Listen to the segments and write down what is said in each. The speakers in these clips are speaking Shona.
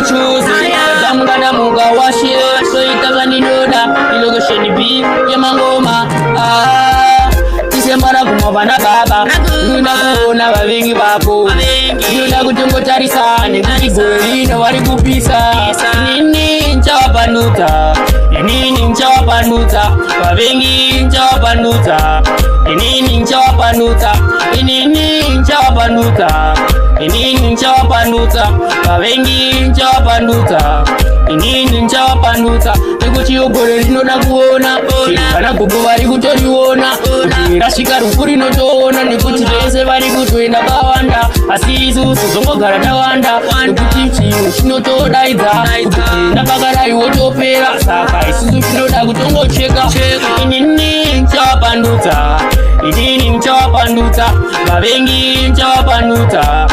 choose Damgana muga washi So itagani noda Ilogo sheni bi Yamangoma Tisembara kumabana baba Nuna kuona babengi bako Nuna kutungo tarisa Nengani golino wari kupisa Nini nchawapanuta Nini nchawapanuta Babengi nchawapanuta Nini nchawapanuta Nini nchawapanuta Nini nchawapanuta Babengi nchawapanuta Nini nchawapanuta Nekuchi ogore linoda kuona Kana kubo bari kutoriona Rashika rufuri notoona Nekuchi rese bari kutoenda bawanda Asizu suzongo gara tawanda Nekuchi chino chinotodaidza Ndapagara iwotopera Saka isuzu chinoda kutongo cheka Nini nchawapanuta Nini nchawapanuta Babengi nchawapanuta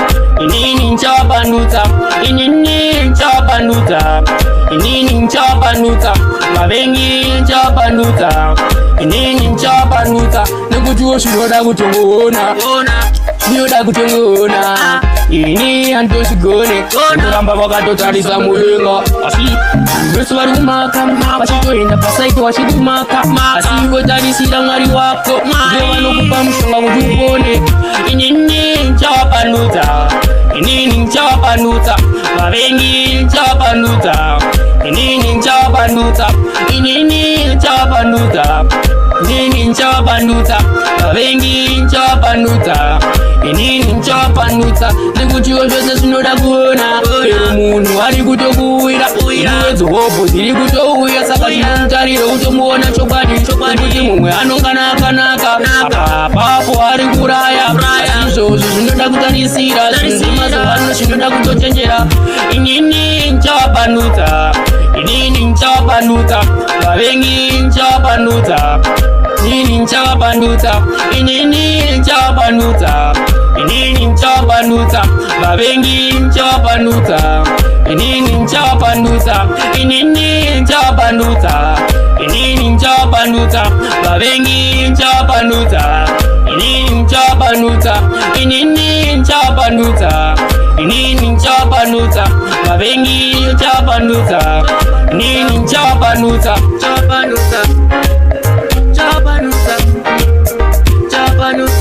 Nini nchawapanuta Nini nchawapanuta Nini nchawapanuta Babengi nchawapanuta Nini nchawapanuta Nekuchuo shinoda kutongoona Shinoda kutongoona Ini antoshigone Nkuramba wakatotarisa muyenga Asi Mwesu wari kumaka Wachitoenda pasaito washikumaka Asi ngotarisira mwari wako Ngewa nokupa mshonga kutupone Nini nchawapanuta Nini nchawapanuta Babengi nchawapanuta Nini nchawapanuta Nini nchawapanuta Nini nchawapanuta Babengi nchawapanuta Nini nchawapanuta Nekuchiwo zvose zvinoda kuona Pero munhu ari kutokuwira Iwedzo hopo dziri kutouya Saka chinomutariro kutomuona chokwadi Nekuti mumwe anongana akanaka Apapo ari kuraya Izvozvo zvinoda kutarisira Zvinhu mazovano zvinoda kutochenjera Nini nchawapanuta Nini nchawapanuta Babengi nchawapanuta Nini nchawapanuta Nini nchawapanuta Nini nchawapanuta Babengi nchawapanuta Nini nchawapanuta Nini nchawapanuta Nini nchawapanuta Babengi nchawapanuta Nini nchawapanuta Nini nchawapanuta Nini nchawapanuta Babengi nchawapanuta Nini nchawapanuta Chawapanuta Chawapanuta Chawapanuta